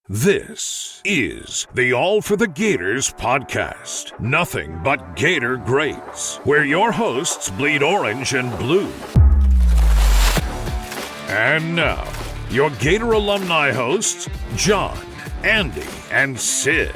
This is the All for the Gators podcast. Nothing but Gator greats, where your hosts bleed orange and blue. And now, your Gator alumni hosts, John, Andy, and Sid.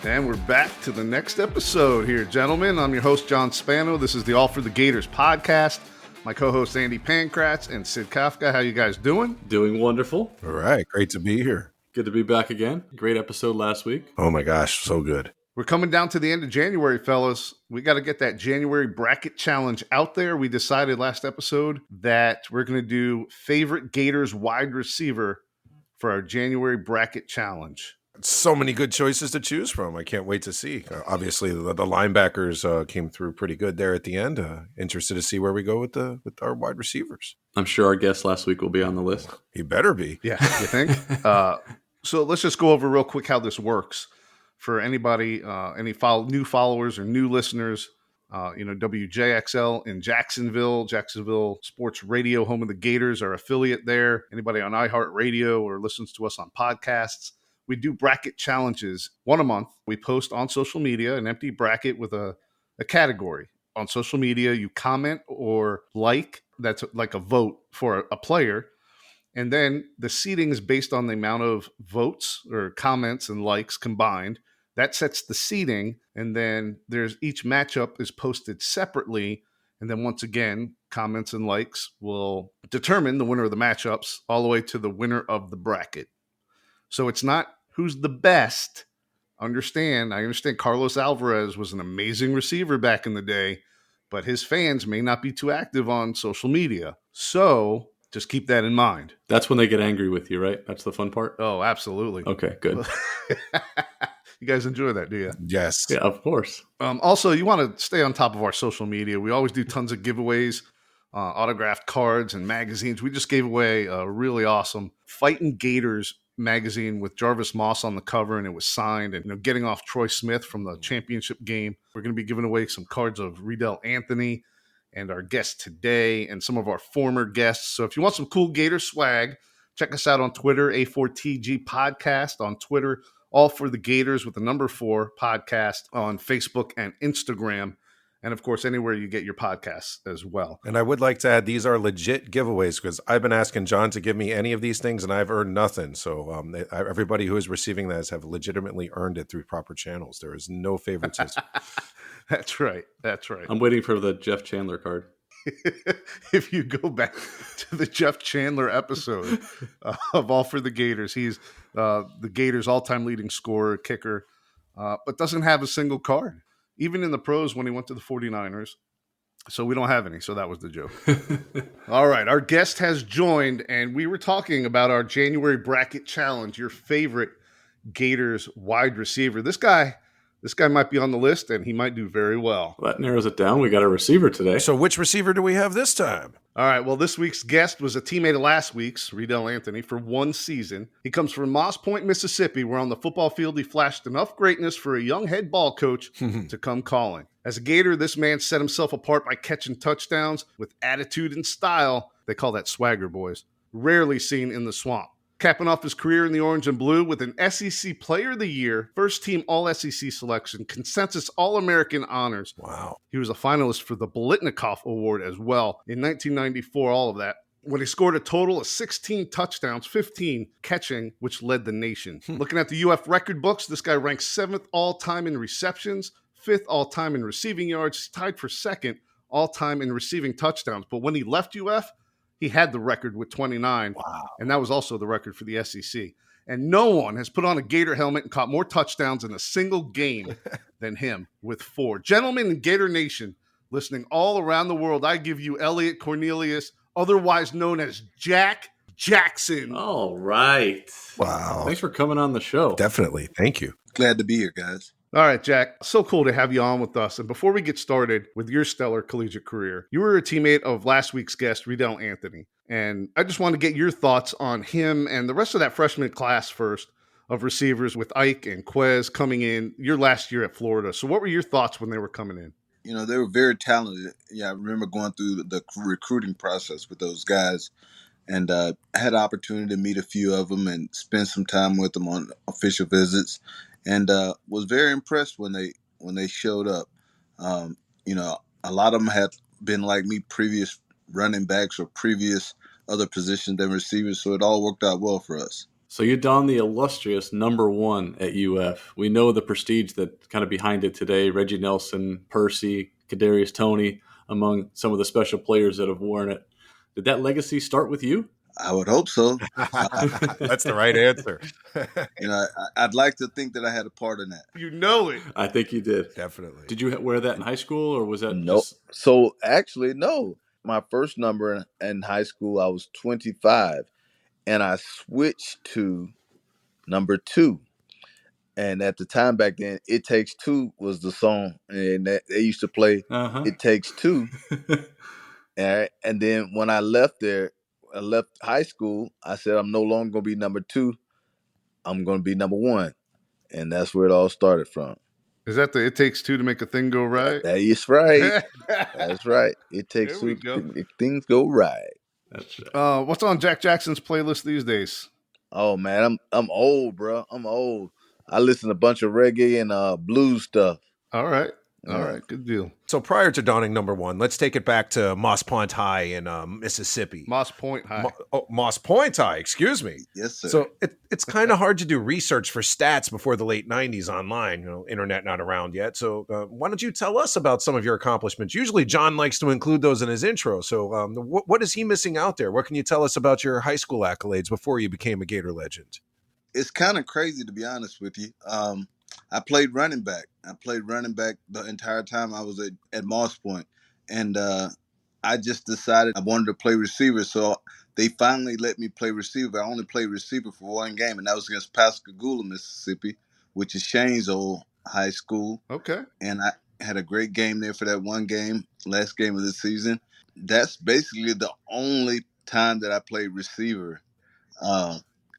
And we're back to the next episode here, gentlemen. I'm your host, John Spano. This is the All for the Gators podcast. My co-hosts, Andy Pankratz and Sid Kafka. How you guys doing? Doing wonderful. All right. Great to be here. Good to be back again. Great episode last week. Oh my gosh. So good. We're coming down to the end of January, fellas. We got to get that January bracket challenge out there. We decided last episode that we're going to do favorite Gators wide receiver for our January bracket challenge. So many good choices to choose from. I can't wait to see. Obviously, the linebackers came through pretty good there at the end. Interested to see where we go with our wide receivers. I'm sure our guest last week will be on the list. He better be. Yeah, you think? So let's just go over real quick how this works for anybody, any new followers or new listeners. WJXL in Jacksonville Sports Radio, home of the Gators, our affiliate there. Anybody on iHeartRadio or listens to us on podcasts. We do bracket challenges one a month. We post on social media an empty bracket with a category. On social media, you comment or like. That's like a vote for a player. And then the seating is based on the amount of votes or comments and likes combined. That sets the seating. And then each matchup is posted separately. And then once again, comments and likes will determine the winner of the matchups all the way to the winner of the bracket. So it's not who's the best. I understand Carlos Alvarez was an amazing receiver back in the day, but his fans may not be too active on social media. So just keep that in mind. That's when they get angry with you, right? That's the fun part? Oh, absolutely. Okay, good. You guys enjoy that, do you? Yes. Yeah, of course. Also, you want to stay on top of our social media. We always do tons of giveaways, autographed cards and magazines. We just gave away a really awesome Fighting Gators magazine with Jarvis Moss on the cover, and it was signed, and getting off Troy Smith from the championship game. We're going to be giving away some cards of Riedel Anthony and our guest today and some of our former guests. So if you want some cool Gator swag, check us out on Twitter, A4TG Podcast on Twitter, All for the Gators with the number 4 podcast on Facebook and Instagram. And, of course, anywhere you get your podcasts as well. And I would like to add, these are legit giveaways because I've been asking John to give me any of these things, and I've earned nothing. So everybody who is receiving that have legitimately earned it through proper channels. There is no favoritism. That's right. I'm waiting for the Jeff Chandler card. If you go back to the Jeff Chandler episode of All for the Gators, he's the Gators' all-time leading scorer, kicker, but doesn't have a single card. Even in the pros when he went to the 49ers. So we don't have any. So that was the joke. All right. Our guest has joined, and we were talking about our January bracket challenge, your favorite Gators wide receiver. This guy might be on the list, and he might do very well. That narrows it down. We got a receiver today. So which receiver do we have this time? All right, well, this week's guest was a teammate of last week's, Riedel Anthony, for one season. He comes from Moss Point, Mississippi, where on the football field he flashed enough greatness for a young head ball coach to come calling. As a Gator, this man set himself apart by catching touchdowns with attitude and style. They call that swagger, boys. Rarely seen in the swamp. Capping off his career in the orange and blue with an SEC Player of the Year, first-team All-SEC selection, consensus All-American honors. Wow. He was a finalist for the Bolitnikoff Award as well in 1994, all of that, when he scored a total of 16 touchdowns, 15 catching, which led the nation. Looking at the UF record books, this guy ranks 7th all-time in receptions, 5th all-time in receiving yards, tied for 2nd all-time in receiving touchdowns. But when he left UF, he had the record with 29, and that was also the record for the SEC. And no one has put on a Gator helmet and caught more touchdowns in a single game than him with 4. Gentlemen in Gator Nation, listening all around the world, I give you Elliot Cornelius, otherwise known as Jack Jackson. All right. Wow. Thanks for coming on the show. Definitely. Thank you. Glad to be here, guys. All right, Jack. So cool to have you on with us. And before we get started with your stellar collegiate career, you were a teammate of last week's guest, Riedel Anthony. And I just want to get your thoughts on him and the rest of that freshman class first of receivers with Ike and Quez coming in your last year at Florida. So what were your thoughts when they were coming in? They were very talented. Yeah, I remember going through the recruiting process with those guys. And I had the opportunity to meet a few of them and spend some time with them on official visits, and was very impressed when they showed up. Um, a lot of them had been like me, previous running backs or previous other positions than receivers, so it all worked out well for us. So you don the illustrious number 1 at UF. We know the prestige that kind of behind it today. Reggie Nelson, Percy, Kadarius Toney, among some of the special players that have worn it. Did that legacy start with you? I would hope so. That's the right answer. I'd like to think that I had a part in that. You know it. I think you did. Definitely. Did you wear that in high school, or was that Nope. just... So actually, no. My first number in high school, I was 25, and I switched to number 2. And at the time back then, "It Takes Two" was the song, and they used to play "It Takes Two." And then when I left high school, I said I'm no longer going to be number 2. I'm going to be number 1, and that's where it all started from. Is that the "It Takes Two to Make a Thing Go Right"? That is right. That's right. It takes There we two go. if things go right. That's right. What's on Jack Jackson's playlist these days? Oh man, I'm old, bro. I'm old. I listen to a bunch of reggae and blues stuff. All right. Good deal. So prior to donning number 1, let's take it back to Moss Point High in Mississippi. Moss Point High. Moss Point High, excuse me. Yes, sir. So it's kind of hard to do research for stats before the late 90s online, internet not around yet. So why don't you tell us about some of your accomplishments? Usually John likes to include those in his intro. So what is he missing out there? What can you tell us about your high school accolades before you became a Gator legend? It's kind of crazy, to be honest with you. I played running back. I played running back the entire time I was at Moss Point. And I just decided I wanted to play receiver. So they finally let me play receiver. I only played receiver for one game, and that was against Pascagoula, Mississippi, which is Shane's old high school. Okay. And I had a great game there for that one game, last game of the season. That's basically the only time that I played receiver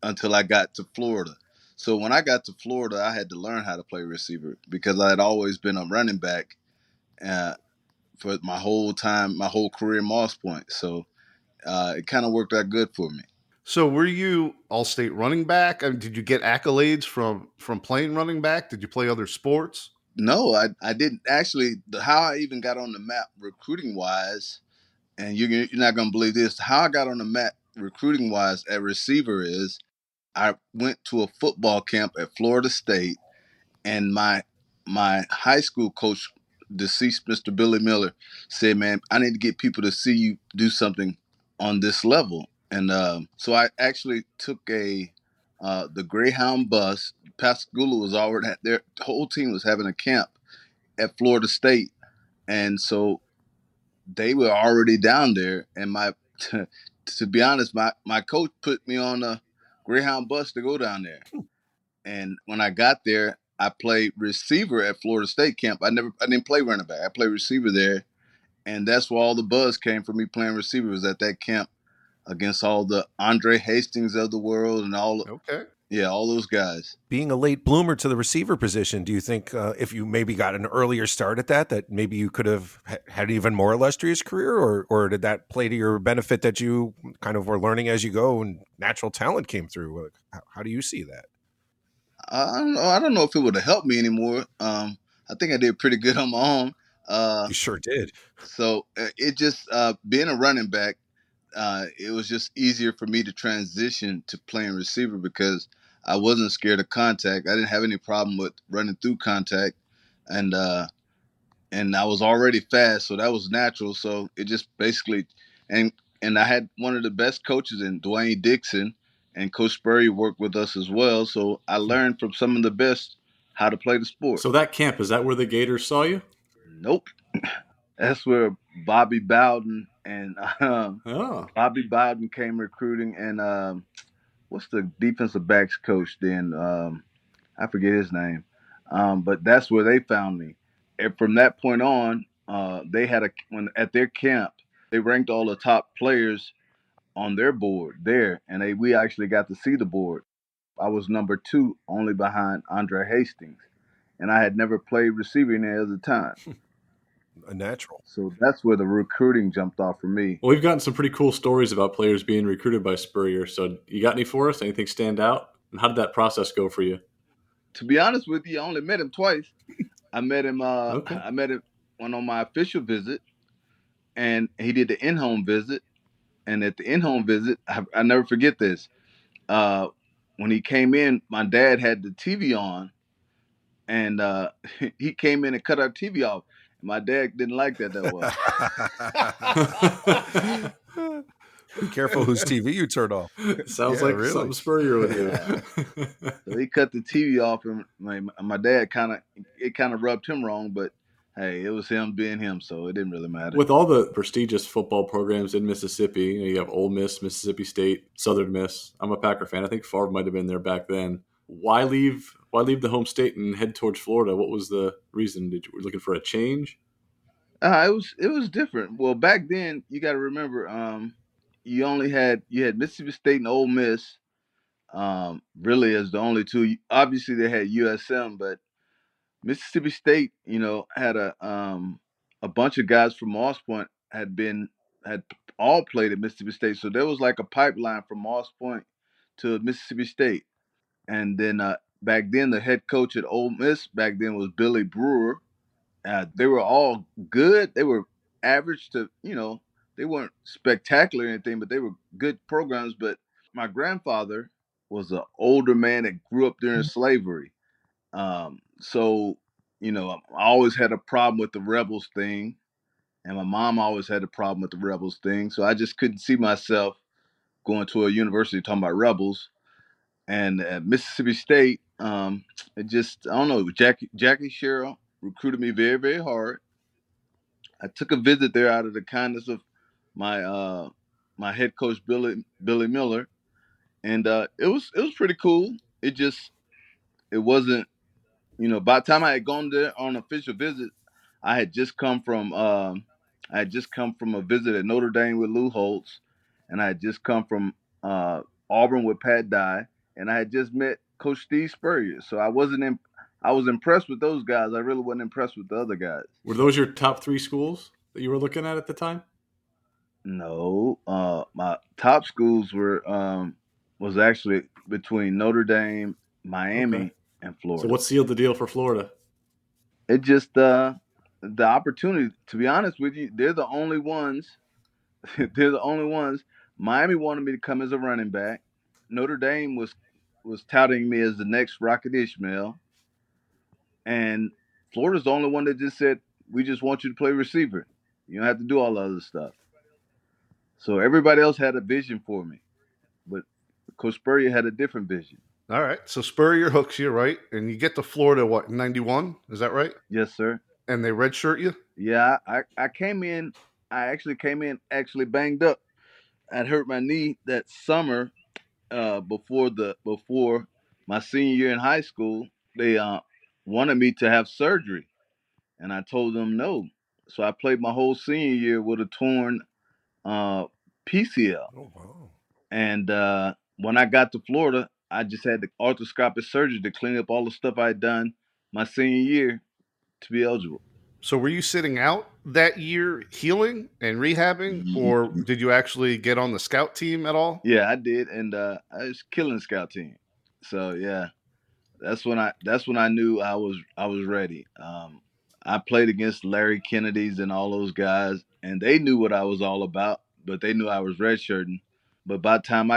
until I got to Florida. So when I got to Florida, I had to learn how to play receiver because I had always been a running back for my whole career in Moss Point. So it kind of worked out good for me. So were you all-state running back? I mean, did you get accolades from playing running back? Did you play other sports? No, I didn't. Actually, how I even got on the map recruiting-wise, and you're not going to believe this, how I got on the map recruiting-wise at receiver is I went to a football camp at Florida State, and my high school coach, deceased Mr. Billy Miller, said, "Man, I need to get people to see you do something on this level." And so I actually took the Greyhound bus. Pascagoula was already the whole team was having a camp at Florida State, and so they were already down there. And to be honest, my coach put me on a Greyhound bus to go down there. And when I got there, I played receiver at Florida State camp. I didn't play running back. I played receiver there, and that's where all the buzz came from me playing receiver, was at that camp against all the Andre Hastings of the world and all. Okay. Yeah, all those guys. Being a late bloomer to the receiver position, do you think if you maybe got an earlier start at that maybe you could have had an even more illustrious career, or did that play to your benefit that you kind of were learning as you go and natural talent came through? How do you see that? I don't know. I don't know if it would have helped me anymore. I think I did pretty good on my own. You sure did. So it just being a running back, it was just easier for me to transition to playing receiver because I wasn't scared of contact. I didn't have any problem with running through contact, and I was already fast, so that was natural. So it just basically, and I had one of the best coaches in Dwayne Dixon, and Coach Spurrier worked with us as well. So I learned from some of the best how to play the sport. So that camp, is that where the Gators saw you? Nope. That's where Bobby Bowden and Bobby Bowden came recruiting, and what's the defensive backs coach then? I forget his name, but that's where they found me. And from that point on, they had at their camp, they ranked all the top players on their board there, and we actually got to see the board. I was number 2, only behind Andre Hastings, and I had never played receiver any other time. A natural. So that's where the recruiting jumped off for me. Well, we've gotten some pretty cool stories about players being recruited by Spurrier. So, you got any for us? Anything stand out? And how did that process go for you? To be honest with you, I only met him twice. I met him. Okay. I met him on my official visit, and he did the in-home visit. And at the in-home visit, I never forget this. When he came in, my dad had the TV on, and he came in and cut our TV off. My dad didn't like that well. Be careful whose TV you turn off. Sounds Yeah, like really. something Spurrier would do. So he cut the TV off, and my dad kind of rubbed him wrong, but hey, it was him being him, so it didn't really matter. With all the prestigious football programs in Mississippi, you have Ole Miss, Mississippi State, Southern Miss. I'm a Packer fan. I think Favre might have been there back then. Why leave the home state and head towards Florida? What was the reason? Were you looking for a change? It was different. Well, back then you got to remember, you had Mississippi State and Ole Miss, really as the only two. Obviously, they had USM, but Mississippi State, had a bunch of guys from Moss Point had all played at Mississippi State, so there was like a pipeline from Moss Point to Mississippi State. And then back then, the head coach at Ole Miss back then was Billy Brewer. They were all good. They were average to, they weren't spectacular or anything, but they were good programs. But my grandfather was an older man that grew up during slavery. So, I always had a problem with the rebels thing. And my mom always had a problem with the rebels thing. So I just couldn't see myself going to a university talking about rebels. And at Mississippi State, it just, I don't know, Jackie Sherrill recruited me very, very hard. I took a visit there out of the kindness of my head coach Billy Miller, and it was pretty cool. It wasn't, by the time I had gone there on an official visit, I had just come from a visit at Notre Dame with Lou Holtz, and I had just come from Auburn with Pat Dye, and I had just met Coach Steve Spurrier. So I was impressed with those guys. I really wasn't impressed with the other guys. Were those your top 3 schools that you were looking at the time? No, my top schools was actually between Notre Dame, Miami, Okay. and Florida. So what sealed the deal for Florida? It just the opportunity. To be honest with you, they're the only ones. They're the only ones. Miami wanted me to come as a running back. Notre Dame was touting me as the next Rocket Ishmael, and Florida's the only one that just said, "We just want you to play receiver. You don't have to do all the other stuff." So everybody else had a vision for me, but Coach Spurrier had a different vision. All right. So Spurrier hooks you, right? And you get to Florida, what, in 91? Is that right? Yes, sir. And they redshirt you? Yeah, I came in. I actually came in banged up. I'd hurt my knee that summer before my senior year in high school. They wanted me to have surgery, and I told them no. So I played my whole senior year with a torn PCL. Oh, wow. And when I got to Florida, I just had the arthroscopic surgery to clean up all the stuff I had done my senior year to be eligible. So were you sitting out that year healing and rehabbing, or did you actually get on the scout team at all? Yeah, I did, and I was killing the scout team. So yeah, that's when I knew I was ready. I played against Larry Kennedy's and all those guys, and they knew what I was all about, but they knew I was redshirting. But by the time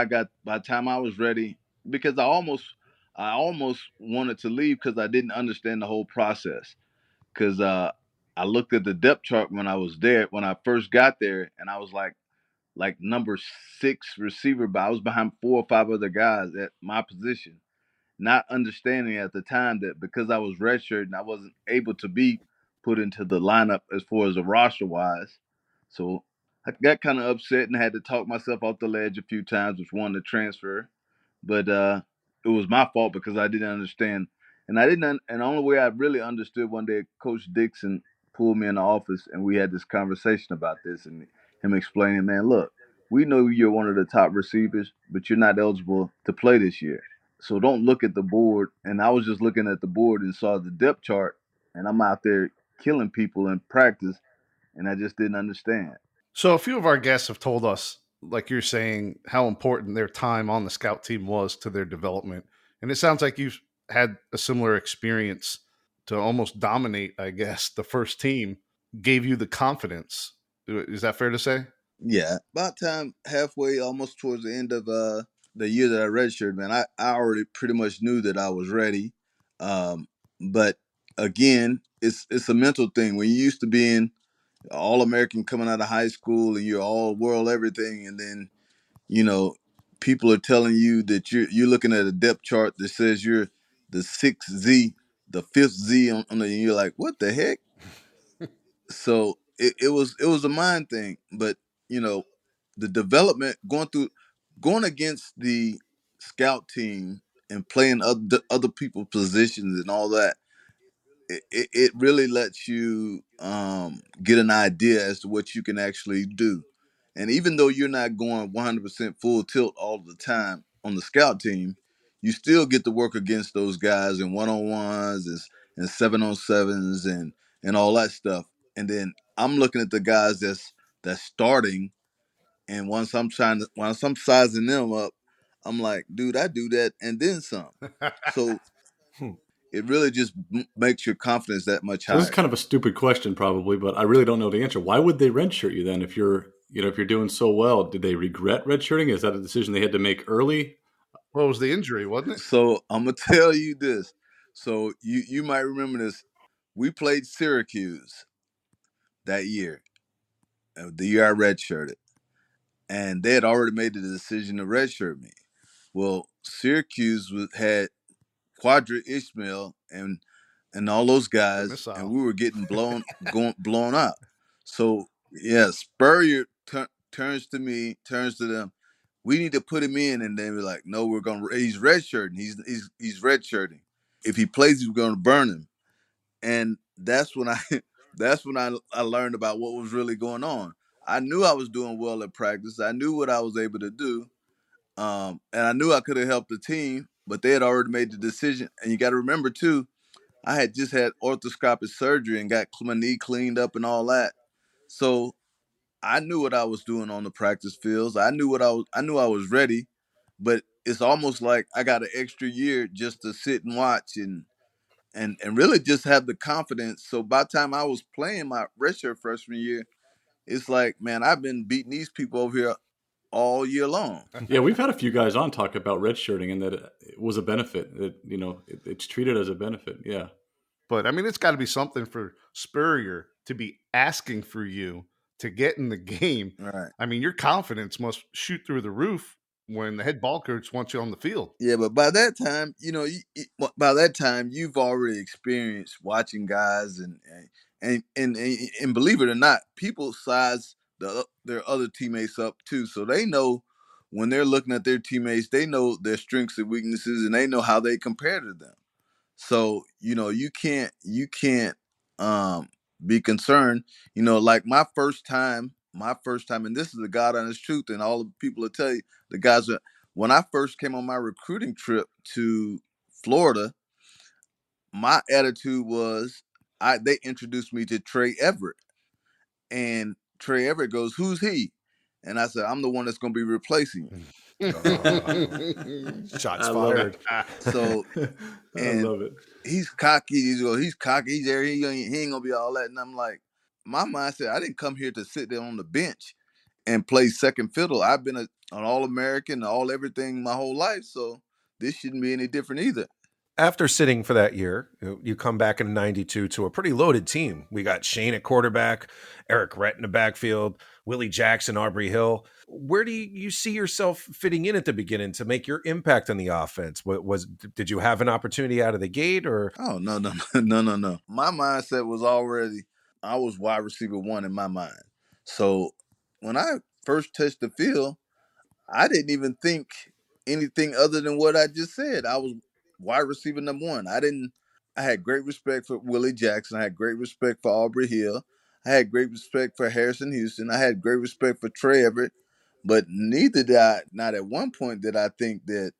I was ready, because I almost wanted to leave because I didn't understand the whole process. Because I looked at the depth chart when I first got there, and I was like number 6 receiver, but I was behind 4 or 5 other guys at my position, not understanding at the time that because I was redshirting, I wasn't able to be put into the lineup as far as the roster wise. So I got kind of upset and had to talk myself off the ledge a few times, which wanted to transfer. But it was my fault because I didn't understand. And and the only way I really understood one day, Coach Dixon pulled me in the office and we had this conversation about this and him explaining, man, look, we know you're one of the top receivers, but you're not eligible to play this year. So don't look at the board. And I was just looking at the board and saw the depth chart, and I'm out there killing people in practice. and I just didn't understand. So a few of our guests have told us, like you're saying, how important their time on the scout team was to their development. And it sounds like you've had a similar experience to almost dominate, I guess, the first team gave you the confidence. Is that fair to say? Yeah, about time halfway, almost towards the end of the year that I redshirted, man, I already pretty much knew that I was ready. But again, it's a mental thing. When you used to being all American coming out of high school and you're all world everything, and then you know people are telling you that you're looking at a depth chart that says you're the sixth Z, the fifth Z on the, and you're like, what the heck? So it was a mind thing, but you know, the development going against the scout team and playing other people's positions and all that, it really lets you get an idea as to what you can actually do. And even though you're not going 100% full tilt all the time on the scout team, you still get to work against those guys in one-on-ones and 7-on-7s and all that stuff. And then I'm looking at the guys that's starting, and once I'm sizing them up, I'm like, dude, I do that and then some. So Hmm. it really just makes your confidence that much So this is higher. kind of a stupid question, probably, but I really don't know the answer. Why would they redshirt you then if you're doing so well? Did they regret redshirting? Is that a decision they had to make early? What was the injury, wasn't it? So I'm gonna tell you this. So you might remember this. We played Syracuse that year, the year I redshirted, and they had already made the decision to redshirt me. Well, Syracuse had Quadra Ishmael and all those The guys, and missile. we were getting blown out. So yeah, Spurrier turns to me, turns to them. We need to put him in, and they were like, "No, he's redshirting. He's redshirting. If he plays, we're gonna burn him." And that's when I that's when I learned about what was really going on. I knew I was doing well at practice. I knew what I was able to do, and I knew I could have helped the team. But they had already made the decision. And you got to remember too, I had just had orthoscopic surgery and got my knee cleaned up and all that. So I knew what I was doing on the practice fields. I knew I was ready, but it's almost like I got an extra year just to sit and watch and really just have the confidence. So by the time I was playing my redshirt freshman year, it's like, man, I've been beating these people over here all year long. Yeah, we've had a few guys on talk about redshirting and that it was a benefit. That it's treated as a benefit. Yeah. But I mean, it's got to be something for Spurrier to be asking for you to get in the game. Right. I mean, your confidence must shoot through the roof when the head ball coach wants you on the field. Yeah, but by that time, by that time you've already experienced watching guys and believe it or not, people size their other teammates up too, so they know when they're looking at their teammates, they know their strengths and weaknesses, and they know how they compare to them. So you can't um, be concerned. Like my first time, and this is the God honest truth, and all the people will tell you, the guys are when I first came on my recruiting trip to Florida, my attitude was they introduced me to Trey Everett, and Trey Everett goes, "Who's he?" And I said, "I'm the one that's going to be replacing you." Shots I love fired. So I and love it. he's cocky. He's cocky. He's there. He ain't gonna be all that. And I'm like, my mindset. I didn't come here to sit there on the bench and play second fiddle. I've been an All American, all everything my whole life. So this shouldn't be any different either. After sitting for that year, you come back in '92 to a pretty loaded team. We got Shane at quarterback, Eric Rhett in the backfield, Willie Jackson, Aubrey Hill. Where do you see yourself fitting in at the beginning to make your impact on the offense? Did you have an opportunity out of the gate, or Oh no, no, no. My mindset was already I was wide receiver one in my mind. So when I first touched the field, I didn't even think anything other than what I just said. I was wide receiver number one. I had great respect for Willie Jackson. I had great respect for Aubrey Hill. I had great respect for Harrison Houston. I had great respect for Trey Everett. But not at one point did I think that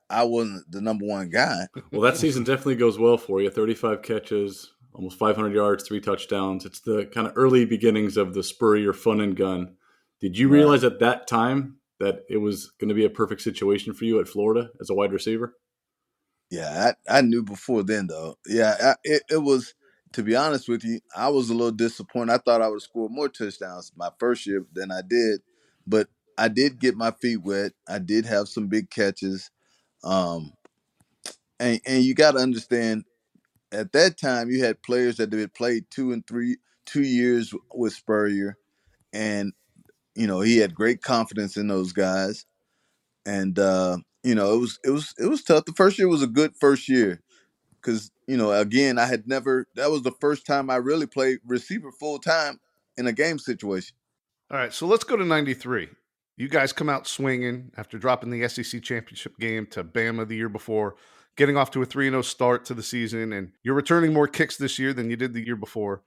I wasn't the number one guy. Well, that season definitely goes well for you. 35 catches, almost 500 yards, 3 touchdowns. It's the kind of early beginnings of the Spurrier fun and gun. Did you Right. realize at that time that it was going to be a perfect situation for you at Florida as a wide receiver? Yeah, I knew before then, though. Yeah, it was, to be honest with you, I was a little disappointed. I thought I would score more touchdowns my first year than I did, but I did get my feet wet. I did have some big catches. Um, and you got to understand, at that time, you had players that had played 2 years with Spurrier, and he had great confidence in those guys. And it was tough. The first year was a good first year because again, I had never. That was the first time I really played receiver full time in a game situation. All right, so let's go to 93. You guys come out swinging after dropping the SEC championship game to Bama the year before, getting off to a 3-0 start to the season, and you're returning more kicks this year than you did the year before.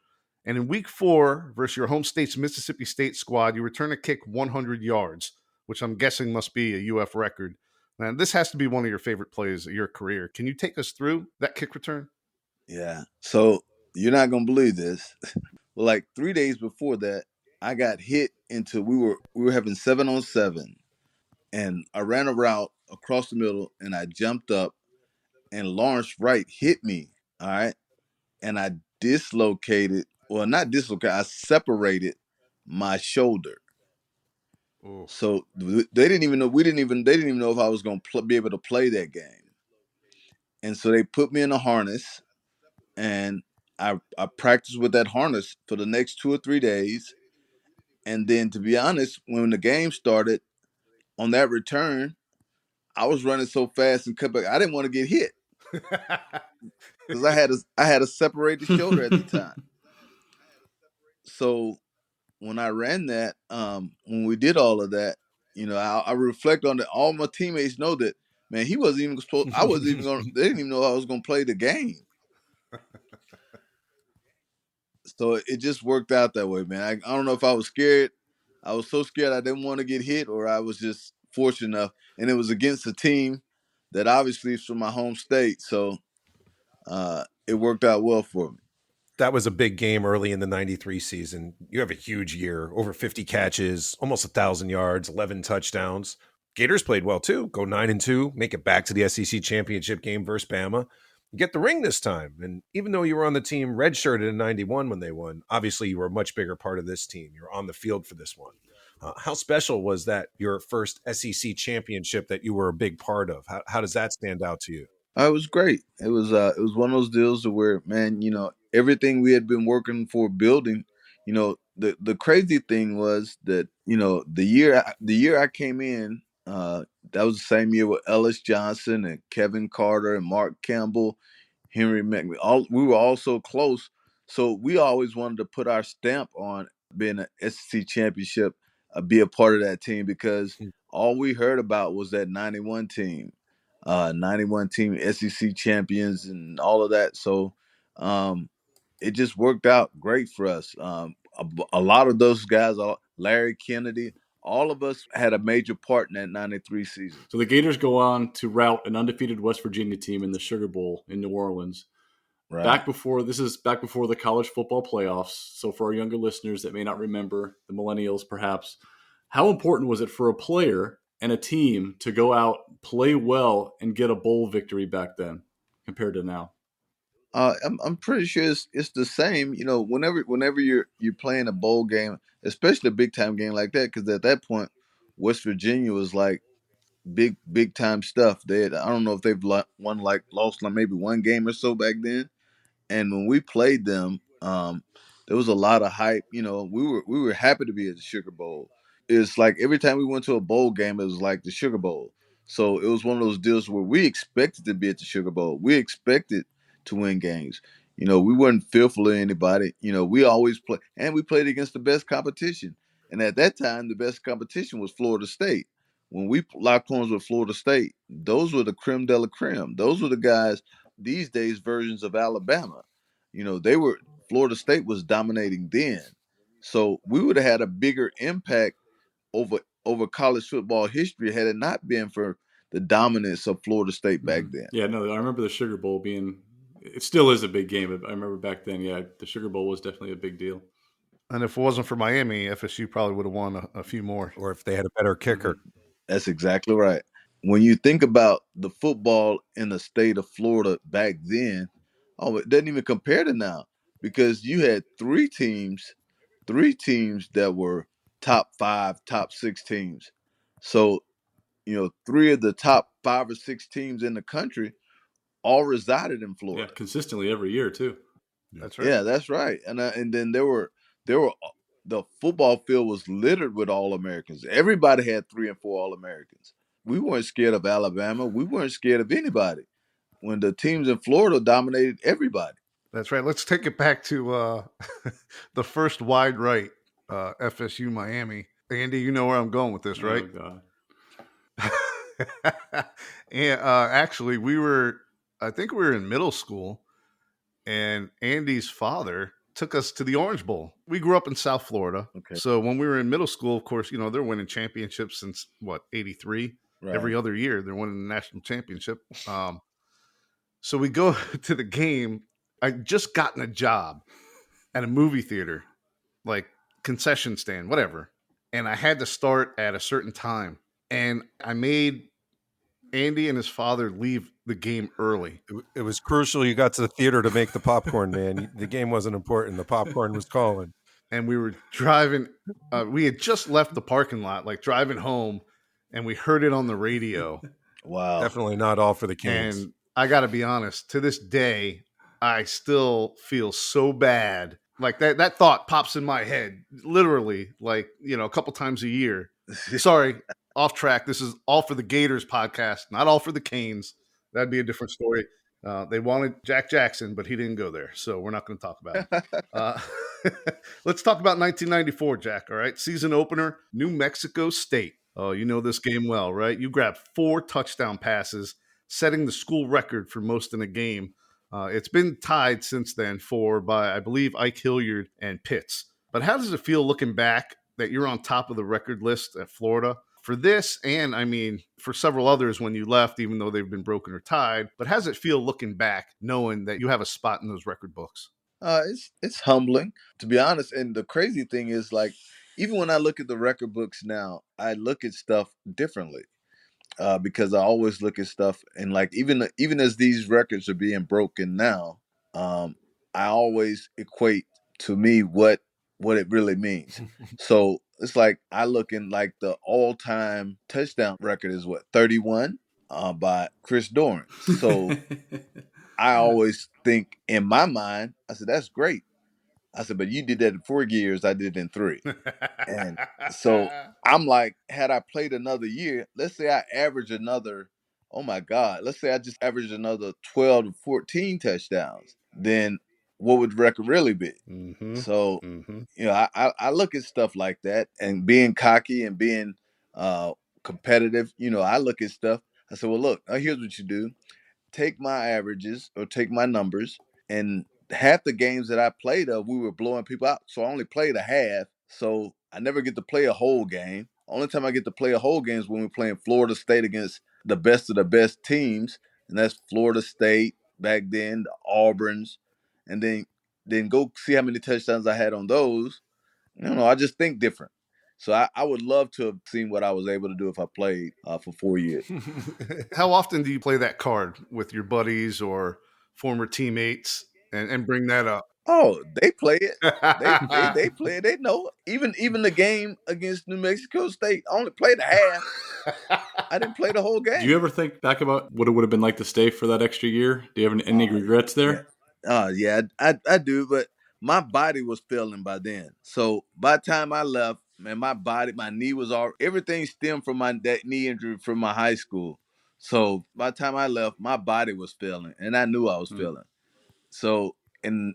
And in week 4 versus your home state's Mississippi State squad, you return a kick 100 yards, which I'm guessing must be a UF record. And this has to be one of your favorite plays of your career. Can you take us through that kick return? Yeah. So you're not gonna believe this. Well, like 3 days before that, I got hit into. We were having 7-on-7, and I ran a route across the middle, and I jumped up, and Lawrence Wright hit me. All right, and I dislocated. Well, not dislocated. I separated my shoulder. Ooh. So they didn't even know. They didn't even know if I was going to be able to play that game. And so they put me in a harness, and I practiced with that harness for the next 2 or 3 days. And then, to be honest, when the game started on that return, I was running so fast and cut back. I didn't want to get hit because I had a separated shoulder at the time. So when I ran that, when we did all of that, I reflect on it. All my teammates know that, man, he wasn't even supposed. I wasn't even going. They didn't even know I was going to play the game. So it just worked out that way, man. I don't know if I was scared. I was so scared I didn't want to get hit, or I was just fortunate enough. And it was against a team that obviously is from my home state, so it worked out well for me. That was a big game early in the 93 season. You have a huge year, over 50 catches, almost 1,000 yards, 11 touchdowns. Gators played well too, go 9-2, make it back to the SEC championship game versus Bama. You get the ring this time. And even though you were on the team redshirted in 91 when they won, obviously you were a much bigger part of this team. You're on the field for this one. How special was that, your first SEC championship that you were a big part of? How does that stand out to you? It was great. It was one of those deals where, man, everything we had been working for building, the crazy thing was that, the year I came in, that was the same year with Ellis Johnson and Kevin Carter and Mark Campbell, Henry McMahon. We were all so close. So we always wanted to put our stamp on being an SEC championship, be a part of that team, because all we heard about was that 91 team. 91 team SEC champions and all of that. So it just worked out great for us. A lot of those guys, Larry Kennedy, all of us had a major part in that 93 season. So the Gators go on to rout an undefeated West Virginia team in the Sugar Bowl in New Orleans. Right. Back before the college football playoffs. So for our younger listeners that may not remember, the millennials perhaps, how important was it for a player and a team to go out, play well, and get a bowl victory back then compared to now? I'm pretty sure it's the same. Whenever you're playing a bowl game, especially a big time game like that, because at that point, West Virginia was like big time stuff. I don't know if they've lost maybe one game or so back then. And when we played them, there was a lot of hype. We were happy to be at the Sugar Bowl. It's like every time we went to a bowl game, it was like the Sugar Bowl. So it was one of those deals where we expected to be at the Sugar Bowl. We expected to win games. We weren't fearful of anybody. We always play, and we played against the best competition. And at that time, the best competition was Florida State. When we locked horns with Florida State, those were the creme de la creme. Those were the guys, these days versions of Alabama. Florida State was dominating then. So we would have had a bigger impact over college football history had it not been for the dominance of Florida State back then. Yeah, no, I remember the Sugar Bowl being It still is a big game. I remember back then, the Sugar Bowl was definitely a big deal. And if it wasn't for Miami, FSU probably would have won a few more. Or if they had a better kicker. That's exactly right. When you think about the football in the state of Florida back then, it doesn't even compare to now, because you had three teams that were top 5, top 6 teams. So, three of the top 5 or 6 teams in the country all resided in Florida. Yeah, consistently every year too. That's right. Yeah, that's right. And then there were the football field was littered with All-Americans. Everybody had 3 and 4 All-Americans. We weren't scared of Alabama. We weren't scared of anybody when the teams in Florida dominated everybody. That's right. Let's take it back to the first wide right, FSU Miami. Andy, you know where I'm going with this, right? Oh, God. And actually, I think we were in middle school, and Andy's father took us to the Orange Bowl. We grew up in South Florida. Okay. So when we were in middle school, of course, they're winning championships since, 83? Right. Every other year, they're winning the national championship. So we go to the game. I just gotten a job at a movie theater, like concession stand, whatever. And I had to start at a certain time. And I made Andy and his father leave the game early. It was crucial you got to the theater to make the popcorn, man. The game wasn't important. The popcorn was calling. And we were driving. We had just left the parking lot, like driving home, and we heard it on the radio. Wow. Definitely not all for the Kings. And I got to be honest, to this day, I still feel so bad. Like that thought pops in my head, literally, like, a couple times a year. Sorry, off track. This is All for the Gators podcast, not All for the Canes. That'd be a different story. They wanted Jack Jackson, but he didn't go there, so we're not going to talk about it. Let's talk about 1994, Jack, all right? Season opener, New Mexico State. Oh, you know this game well, right? You grabbed 4 touchdown passes, setting the school record for most in a game. It's been tied since then by, I believe, Ike Hilliard and Pitts. But how does it feel looking back that you're on top of the record list at Florida for this? And I mean, for several others when you left, even though they've been broken or tied. But how does it feel looking back, knowing that you have a spot in those record books? It's humbling, to be honest. And the crazy thing is, like, even when I look at the record books now, I look at stuff differently. Because I always look at stuff, and like even as these records are being broken now, I always equate to me what it really means. So it's like I look in, like, the all-time touchdown record is 31 by Chris Doran. So I always think in my mind, I said, that's great. I said, but you did that in 4 years, I did it in 3. And so I'm like, had I played another year, let's say I average another, oh my God, let's say I just averaged another 12 to 14 touchdowns, then what would the record really be? Mm-hmm. So, I look at stuff like that, and being cocky and being competitive, I look at stuff. I said, well, look, here's what you do. Take my averages or take my numbers, and half the games that I played we were blowing people out. So I only played a half. So I never get to play a whole game. Only time I get to play a whole game is when we're playing Florida State against the best of the best teams. And that's Florida State back then, the Auburns. And then go see how many touchdowns I had on those. I just think different. So I would love to have seen what I was able to do if I played for 4 years. How often do you play that card with your buddies or former teammates and bring that up? Oh, they play it. They play it. They know. Even the game against New Mexico State, I only played a half. I didn't play the whole game. Do you ever think back about what it would have been like to stay for that extra year? Do you have any regrets there? Yeah, I do, but my body was failing by then. So by the time I left, man, my knee was all, everything stemmed from that knee injury from my high school. So by the time I left, my body was failing, and I knew I was failing. So, and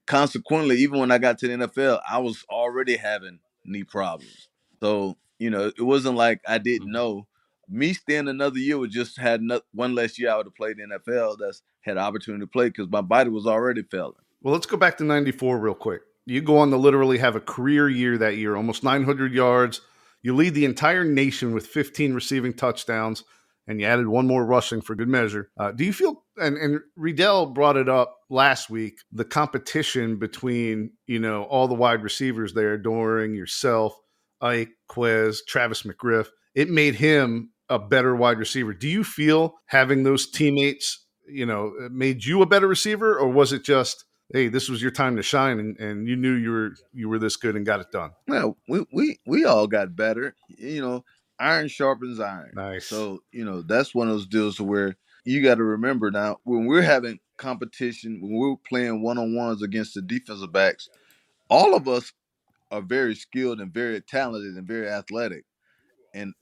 consequently, even when I got to the NFL, I was already having knee problems. So, it wasn't like I didn't know. Me staying another year would just had one less year I would have played in the NFL. That's had the opportunity to play because my body was already failing. Well, let's go back to 94 real quick. You go on to literally have a career year that year, almost 900 yards. You lead the entire nation with 15 receiving touchdowns. and you added one more rushing for good measure. Do you feel, and Riedel brought it up last week, the competition between, all the wide receivers there, Doring, yourself, Ike, Quez, Travis McGriff, it made him a better wide receiver. Do you feel having those teammates, made you a better receiver, or was it just, hey, this was your time to shine, and you knew you were this good and got it done? Well, we all got better. Iron sharpens iron. Nice. So, that's one of those deals where you got to remember now, when we're having competition, when we're playing one-on-ones against the defensive backs, all of us are very skilled and very talented and very athletic. And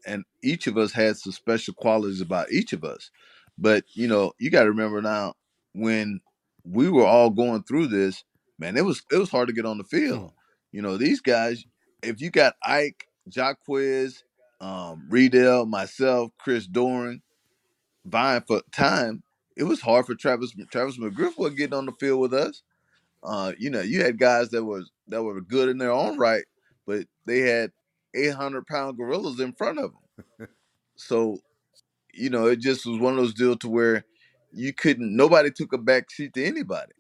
each of us had some special qualities about each of us. But, you got to remember now, when we were all going through this, man, it was hard to get on the field. These guys, if you got Ike, Jacquez, Riedel, myself, Chris Doran, vying for time, it was hard for Travis McGriff wasn't getting on the field with us. You had guys that were good in their own right, but they had 800-pound gorillas in front of them. So, it just was one of those deals to where nobody took a back seat to anybody.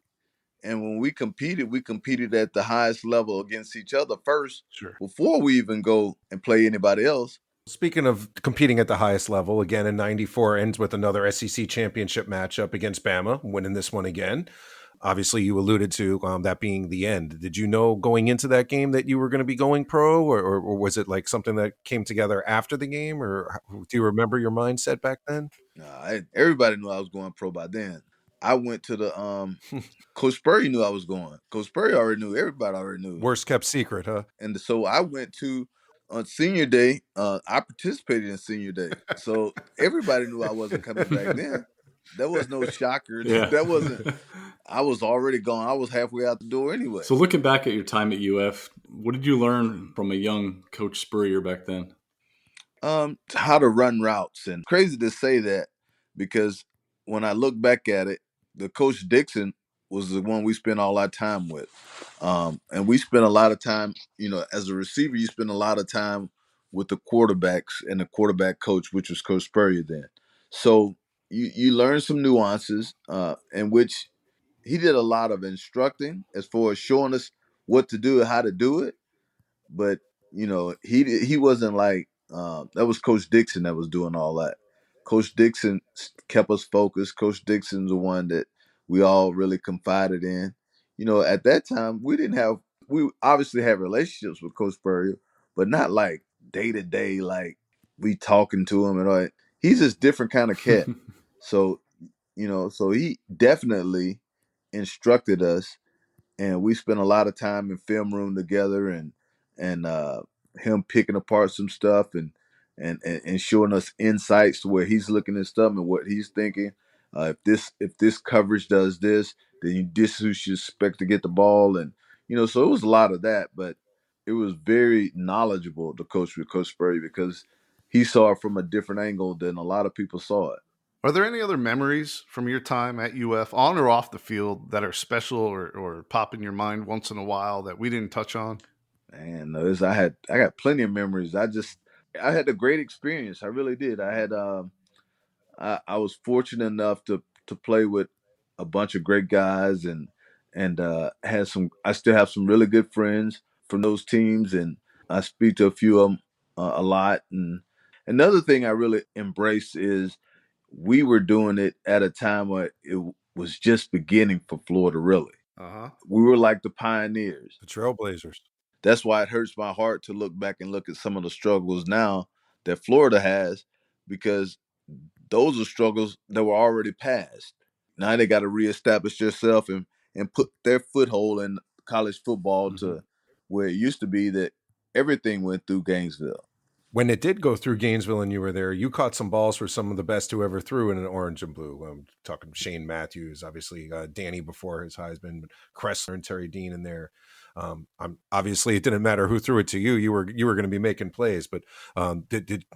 And when we competed at the highest level against each other first, before we even go and play anybody else. Speaking of competing at the highest level, again in 94 ends with another SEC championship matchup against Bama, winning this one again. Obviously, you alluded to that being the end. Did you know going into that game that you were going to be going pro, or was it like something that came together after the game, or do you remember your mindset back then? Everybody knew I was going pro by then. I went to the Coach Spurrier knew I was going. Coach Spurrier already knew. Everybody already knew. Worst kept secret, huh? And so I went to on senior day. I participated in senior day, so everybody knew I wasn't coming back then. There was no shocker. Yeah. That wasn't. I was already gone. I was halfway out the door anyway. So looking back at your time at UF, what did you learn from a young Coach Spurrier back then? How to run routes. And crazy to say that, because when I look back at it, the Coach Dixon was the one we spent all our time with. And we spent a lot of time, as a receiver, you spend a lot of time with the quarterbacks and the quarterback coach, which was Coach Spurrier then. So you learn some nuances, in which he did a lot of instructing as far as showing us what to do and how to do it. But, he wasn't like, that was Coach Dixon that was doing all that. Coach Dixon kept us focused. Coach Dixon's the one that we all really confided in. At that time, we obviously had relationships with Coach Spurrier, but not like day to day, like we talking to him and all that. He's just different kind of cat. So he definitely instructed us, and we spent a lot of time in film room together, and him picking apart some stuff and showing us insights to where he's looking at stuff and what he's thinking. If this coverage does this, then this is who you should expect to get the ball, and so it was a lot of that, but it was very knowledgeable to coach with Coach Spurrier, because he saw it from a different angle than a lot of people saw it. Are there any other memories from your time at UF, on or off the field, that are special or pop in your mind once in a while that we didn't touch on? Man, I got plenty of memories. I had a great experience. I really did. I was fortunate enough to play with a bunch of great guys, and I still have some really good friends from those teams, and I speak to a few of them a lot. And another thing I really embrace is we were doing it at a time where it was just beginning for Florida, really. We were like the pioneers, the trailblazers. That's why it hurts my heart to look back and look at some of the struggles now that Florida has, because those are struggles that were already past. Now they got to reestablish themselves and put their foothold in college football to where it used to be that everything went through Gainesville. When it did go through Gainesville and you were there, you caught some balls for some of the best who ever threw in an orange and blue. I'm talking Shane Matthews, obviously Danny before his Heisman, but Kressler and Terry Dean in there. Obviously, it didn't matter who threw it to you. You were going to be making plays, but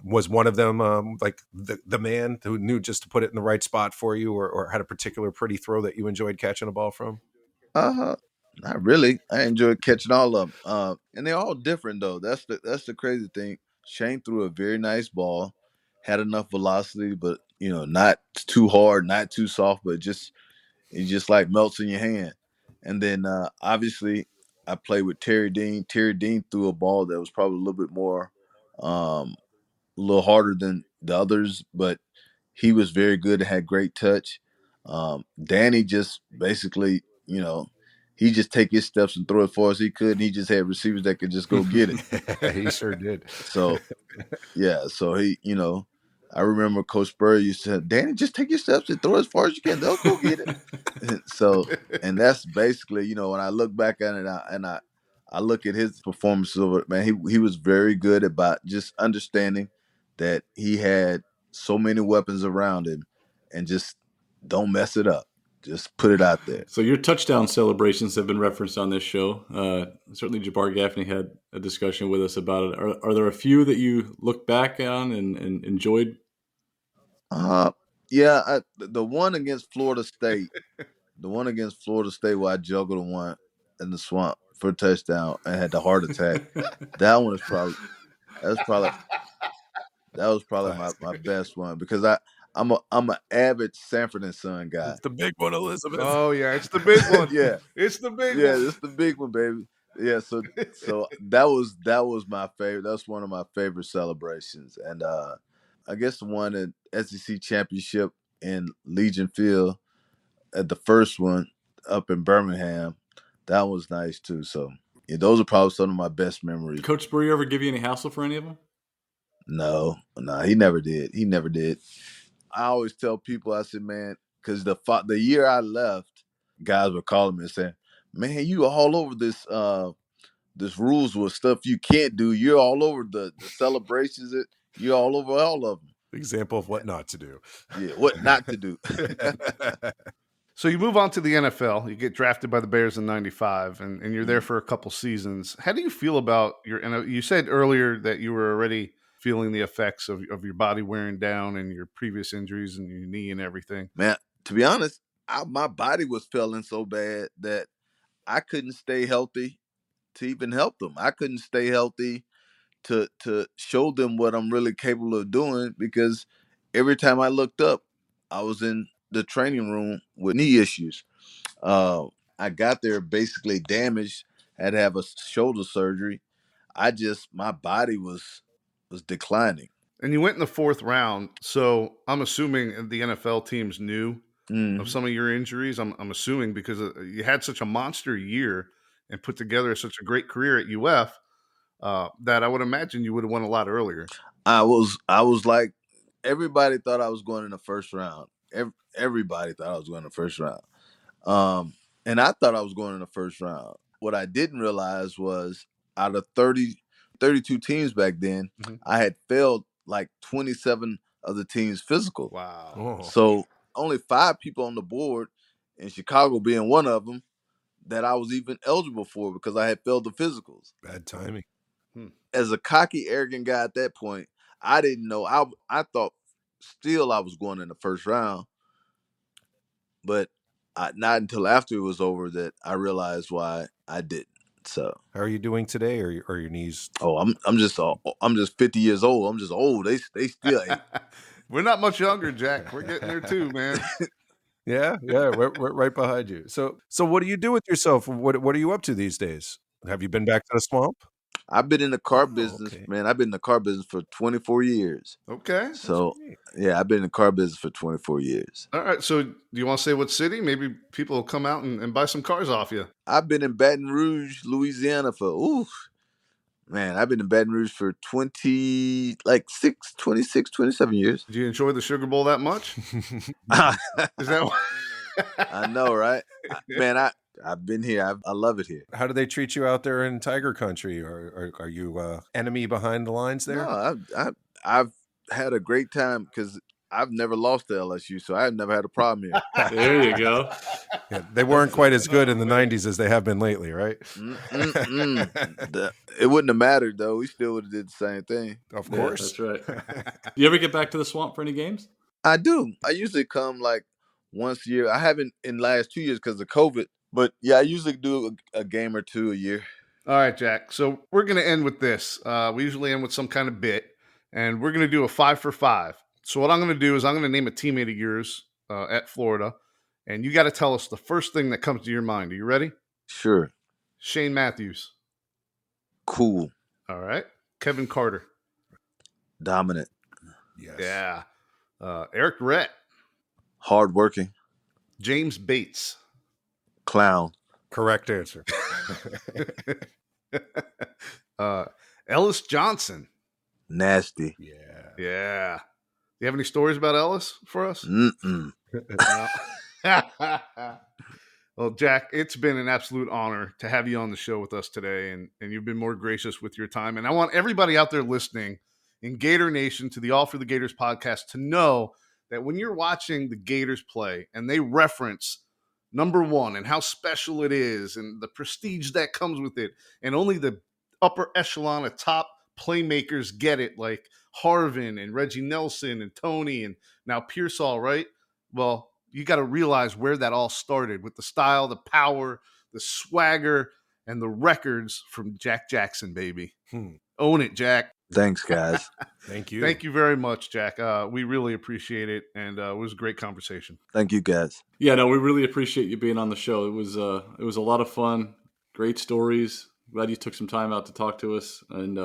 was one of them like the man who knew just to put it in the right spot for you, or had a particular pretty throw that you enjoyed catching a ball from? Not really. I enjoyed catching all of them, and they're all different though. That's the crazy thing. Shane threw a very nice ball, had enough velocity, but not too hard, not too soft, but it just like melts in your hand. And then obviously I played with Terry Dean. Terry Dean threw a ball that was probably a little bit more, a little harder than the others, but he was very good and had great touch. Danny just basically, he just take his steps and throw it as far as he could, and he just had receivers that could just go get it. He sure did. So yeah, so he, I remember Coach Spurrier used to say, Danny, just take your steps and throw as far as you can. They'll go get it. And that's basically, when I look back at it I look at his performances over it, man, he was very good about just understanding that he had so many weapons around him and just don't mess it up. Just put it out there. So your touchdown celebrations have been referenced on this show. Certainly Jabbar Gaffney had a discussion with us about it. Are there a few that you look back on and enjoyed? Yeah, the one against Florida State, where I juggled one in the swamp for a touchdown and had the heart attack. That one was probably my best one because I'm an avid Sanford and Son guy. It's the big one, Elizabeth. Oh yeah, it's the big one. Yeah, it's the big yeah, one. it's the big one, baby. Yeah, so that was my favorite. That's one of my favorite celebrations, and I guess the one at SEC championship in Legion Field at the first one up in Birmingham, that was nice too. So yeah, those are probably some of my best memories. Coach Spurrier ever give you any hassle for any of them? No, he never did. He never did. I always tell people, I said, man, because the year I left, guys were calling me and saying, man, you all over this rules with stuff you can't do. You're all over the celebrations. You're all over all of them. Example of what not to do. Yeah, what not to do. So you move on to the NFL. You get drafted by the Bears in '95, and you're there for a couple seasons. How do you feel about you said earlier that you were already feeling the effects of your body wearing down and your previous injuries and your knee and everything. Man, to be honest, my body was feeling so bad that I couldn't stay healthy to even help them. I couldn't stay healthy to show them what I'm really capable of doing because every time I looked up, I was in the training room with knee issues. I got there basically damaged, had to have a shoulder surgery. My body was declining. And you went in the fourth round, so I'm assuming the NFL teams knew of some of your injuries. I'm assuming because you had such a monster year and put together such a great career at UF that I would imagine you would have won a lot earlier. I was like, everybody thought I was going in the first round. Everybody thought I was going in the first round. And I thought I was going in the first round. What I didn't realize was out of 32 teams back then, I had failed like 27 of the team's physical. Wow. Oh. So only 5 people on the board, and Chicago being one of them, that I was even eligible for because I had failed the physicals. Bad timing. As a cocky, arrogant guy at that point, I didn't know. I thought still I was going in the first round. But not until after it was over that I realized why I didn't. So how are you doing today? Or your knees? Oh, I'm just 50 years old. I'm just old. They still ain't. We're not much younger, Jack. We're getting there too, man. Yeah, we're right behind you. So what do you do with yourself? What are you up to these days? Have you been back to the swamp? I've been in the car business, man. I've been in the car business for 24 years. Okay. So, yeah, I've been in the car business for 24 years. All right. So, do you want to say what city? Maybe people will come out and buy some cars off you. I've been in Baton Rouge, Louisiana for, I've been in Baton Rouge for 26, 27 years. Did you enjoy the Sugar Bowl that much? Is that what? I know, right? Man, I've been here. I love it here. How do they treat you out there in Tiger Country? Or are you enemy behind the lines there? No, I've had a great time because I've never lost to LSU, so I've never had a problem here. There you go. Yeah, they weren't quite as good in the 90s as they have been lately, right? It wouldn't have mattered, though. We still would have did the same thing. Of course. That's right. You ever get back to the swamp for any games? I do. I usually come like once a year. I haven't in the last 2 years because of COVID. But, yeah, I usually do a game or two a year. All right, Jack. So we're going to end with this. We usually end with some kind of bit, and we're going to do a 5 for 5. So what I'm going to do is I'm going to name a teammate of yours at Florida, and you got to tell us the first thing that comes to your mind. Are you ready? Sure. Shane Matthews. Cool. All right. Kevin Carter. Dominant. Yes. Yeah. Eric Rett. Hardworking. James Bates. Clown. Correct answer. Ellis Johnson. Nasty. Yeah. Yeah. Do you have any stories about Ellis for us? Mm-mm. Well, Jack, it's been an absolute honor to have you on the show with us today, and you've been more gracious with your time. And I want everybody out there listening in Gator Nation to the All for the Gators podcast to know that when you're watching the Gators play and they reference number one and how special it is and the prestige that comes with it, and only the upper echelon of top playmakers get it, like Harvin and Reggie Nelson and Tony and now Pearsall, right? Well, you got to realize where that all started with the style, the power, the swagger, and the records from Jack Jackson, baby. Own it, Jack. Thanks, guys. Thank you. Thank you very much, Jack. We really appreciate it, and it was a great conversation. Thank you, guys. Yeah, no, we really appreciate you being on the show. It was a lot of fun, great stories. Glad you took some time out to talk to us, and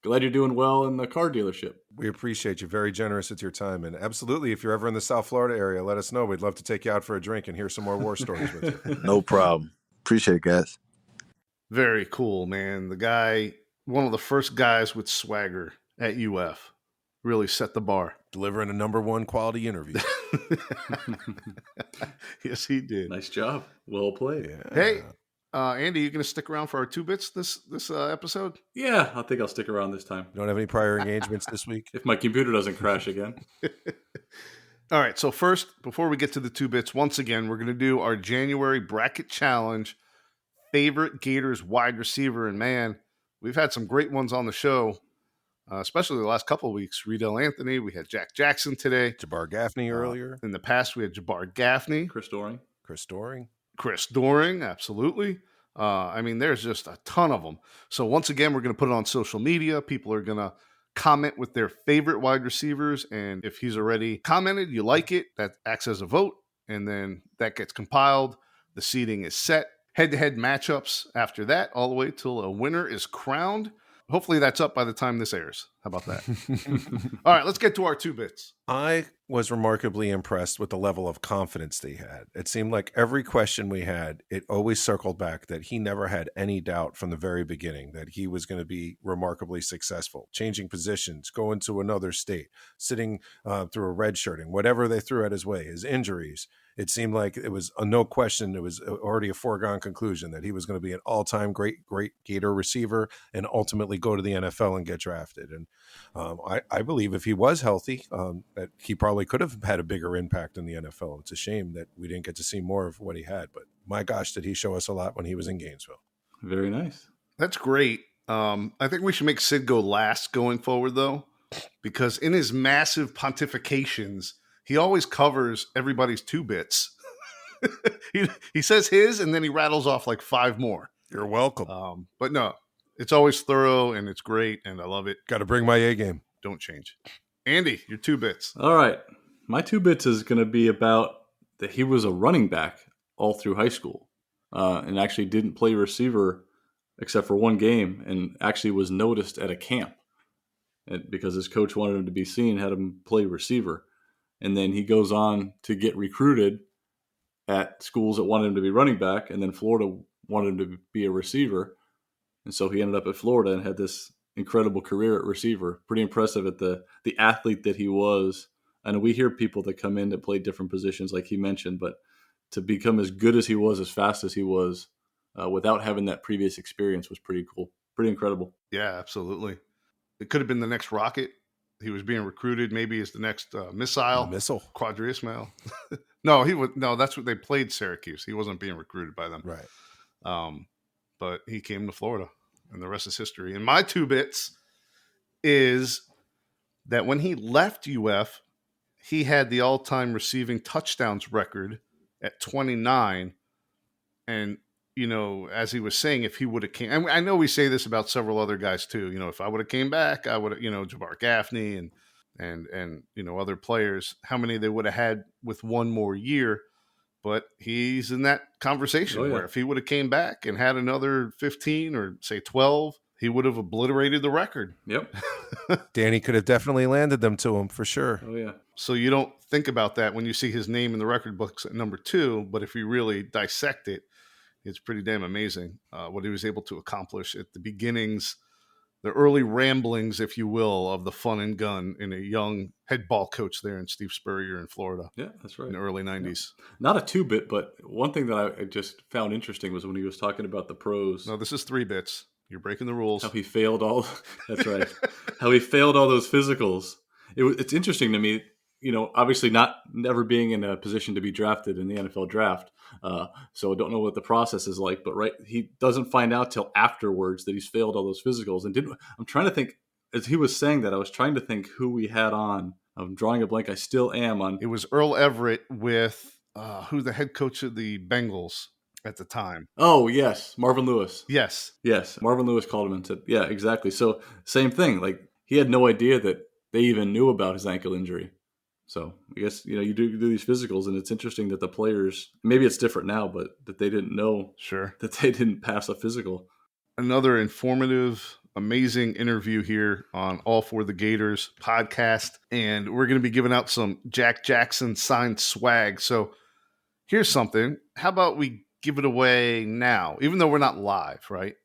glad you're doing well in the car dealership. We appreciate you. Very generous with your time. And absolutely, if you're ever in the South Florida area, let us know. We'd love to take you out for a drink and hear some more war stories with you. No problem. Appreciate it, guys. Very cool, man. The guy, one of the first guys with swagger at UF, really set the bar. Delivering a number one quality interview. Yes, he did. Nice job. Well played. Yeah. Hey, Andy, you going to stick around for our 2 bits this episode? Yeah, I think I'll stick around this time. You don't have any prior engagements this week? If my computer doesn't crash again. All right, so first, before we get to the 2 bits, once again, we're going to do our January bracket challenge, favorite Gators wide receiver. And man, we've had some great ones on the show, especially the last couple of weeks. Riedel Anthony, we had Jack Jackson today. Jabbar Gaffney earlier. In the past, we had Jabbar Gaffney. Chris Doring. Chris Doring, absolutely. I mean, there's just a ton of them. So once again, we're going to put it on social media. People are going to comment with their favorite wide receivers. And if he's already commented, you like it, that acts as a vote. And then that gets compiled. The seeding is set. Head-to-head matchups after that, all the way till a winner is crowned. Hopefully that's up by the time this airs. How about that? All right, let's get to our 2 bits. I was remarkably impressed with the level of confidence that he had. It seemed like every question we had, it always circled back that he never had any doubt from the very beginning that he was going to be remarkably successful, changing positions, going to another state, sitting through a redshirting, whatever they threw at his way, his injuries. It seemed like it was no question. It was already a foregone conclusion that he was going to be an all-time great Gator receiver and ultimately go to the NFL and get drafted. And I believe if he was healthy, that he probably could have had a bigger impact in the NFL. It's a shame that we didn't get to see more of what he had. But my gosh, did he show us a lot when he was in Gainesville. Very nice. That's great. I think we should make Sid go last going forward, though, because in his massive pontifications, he always covers everybody's 2 bits. he says his, and then he rattles off like 5 more. You're welcome. But no, it's always thorough, and it's great, and I love it. Got to bring my A game. Don't change. Andy, your 2 bits. All right. My 2 bits is going to be about that he was a running back all through high school and actually didn't play receiver except for 1 game and actually was noticed at a camp because his coach wanted him to be seen, had him play receiver. And then he goes on to get recruited at schools that wanted him to be running back, and then Florida wanted him to be a receiver. And so he ended up at Florida and had this incredible career at receiver. Pretty impressive at the athlete that he was. And we hear people that come in that play different positions like he mentioned, but to become as good as he was, as fast as he was, without having that previous experience was pretty cool. Pretty incredible. Yeah, absolutely. It could have been the next rocket. He was being recruited maybe as the next missile. Quadri Ismail. No, that's what they played Syracuse. He wasn't being recruited by them. Right. But he came to Florida, and the rest is history. And my 2 bits is that when he left UF, he had the all-time receiving touchdowns record at 29. And, you know, as he was saying, if he would have came, I know we say this about several other guys too. You know, if I would have came back, I would have, Jabbar Gaffney and and other players, how many they would have had with one more year. But he's in that conversation where if he would have came back and had another 15 or say 12, he would have obliterated the record. Yep. Danny could have definitely landed them to him for sure. Oh, yeah. So you don't think about that when you see his name in the record books at number 2. But if you really dissect it, it's pretty damn amazing what he was able to accomplish at the beginnings, the early ramblings, if you will, of the fun and gun in a young head ball coach there in Steve Spurrier in Florida. Yeah, that's right. In the early 90s. Yeah. Not a 2-bit, but one thing that I just found interesting was when he was talking about the pros. No, this is 3 bits. You're breaking the rules. How he failed all. That's right. How he failed all those physicals. It's interesting to me, obviously never being in a position to be drafted in the NFL draft. So I don't know what the process is like, but he doesn't find out till afterwards that he's failed all those physicals. And I'm trying to think, as he was saying that, I was trying to think who we had on. I'm drawing a blank. I still am on. It was Earl Everett with who's the head coach of the Bengals at the time. Oh, yes. Marvin Lewis. Yes. Marvin Lewis called him and said, yeah, exactly. So same thing. Like, he had no idea that they even knew about his ankle injury. So I guess, you do these physicals, and it's interesting that the players, maybe it's different now, but that they didn't know that they didn't pass a physical. Another informative, amazing interview here on All for the Gators podcast. And we're going to be giving out some Jack Jackson signed swag. So here's something. How about we give it away now, even though we're not live, right?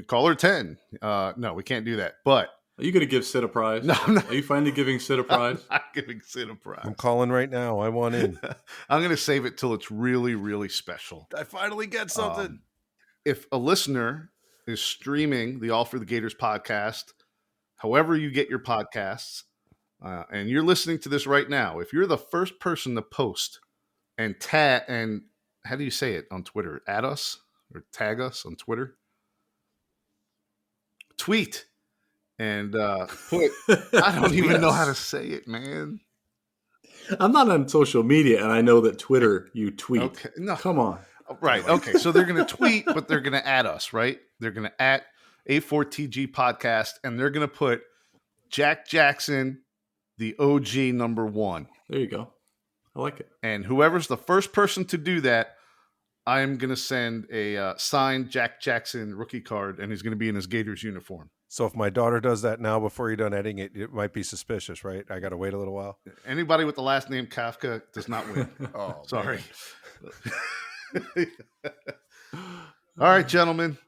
Caller 10. No, we can't do that. But are you going to give Sid a prize? No, I'm not. Are you finally giving Sid a prize? I'm not giving Sid a prize. I'm calling right now. I want in. I'm going to save it till it's really, really special. I finally get something. If a listener is streaming the All for the Gators podcast, however you get your podcasts, and you're listening to this right now, if you're the first person to post and and how do you say it on Twitter? At us or tag us on Twitter? Tweet and put. I don't even know how to say it, man. I'm not on social media, and I know that Twitter you tweet. Okay, no, come on. Right. Okay. So they're going to tweet, but they're going to add us, right? They're going to at A4TG podcast, and they're going to put Jack Jackson, the OG number 1. There you go. I like it. And whoever's the first person to do that, I'm going to send a signed Jack Jackson rookie card, and he's going to be in his Gators uniform. So if my daughter does that now before you're done editing it, it might be suspicious, right? I got to wait a little while. Anybody with the last name Kafka does not win. Oh, sorry. All right, gentlemen.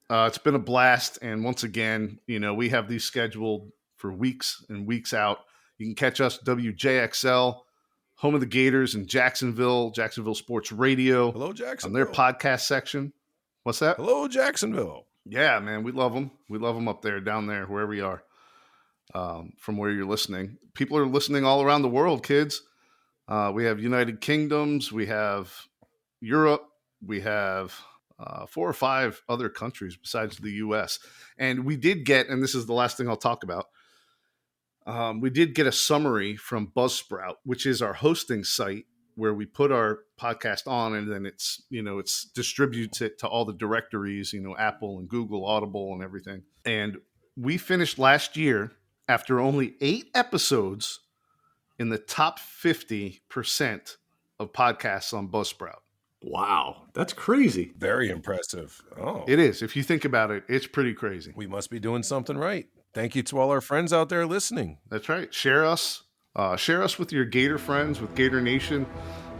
It's been a blast. And once again, we have these scheduled for weeks and weeks out. You can catch us WJXL, home of the Gators in Jacksonville Sports Radio. Hello, Jacksonville. On their podcast section. What's that? Hello, Jacksonville. Yeah, man. We love them. We love them up there, down there, wherever you are, from where you're listening. People are listening all around the world, kids. We have United Kingdoms. We have Europe. We have 4 or 5 other countries besides the U.S. And we did get, and this is the last thing I'll talk about, we did get a summary from Buzzsprout, which is our hosting site where we put our podcast on, and then it's distributes it to all the directories, Apple and Google, Audible and everything. And we finished last year after only 8 episodes in the top 50% of podcasts on Buzzsprout. Wow, that's crazy. Very impressive. Oh, it is. If you think about it, it's pretty crazy. We must be doing something right. Thank you to all our friends out there listening. That's right. Share us. Share us with your Gator friends, with Gator Nation.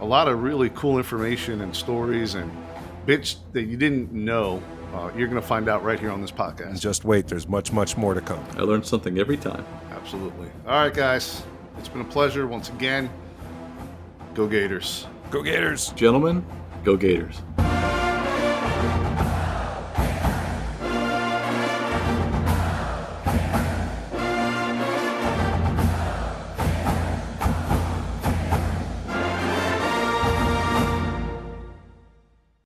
A lot of really cool information and stories and bits that you didn't know. You're going to find out right here on this podcast. And just wait. There's much, much more to come. I learned something every time. Absolutely. All right, guys. It's been a pleasure once again. Go Gators. Go Gators. Gentlemen, go Gators.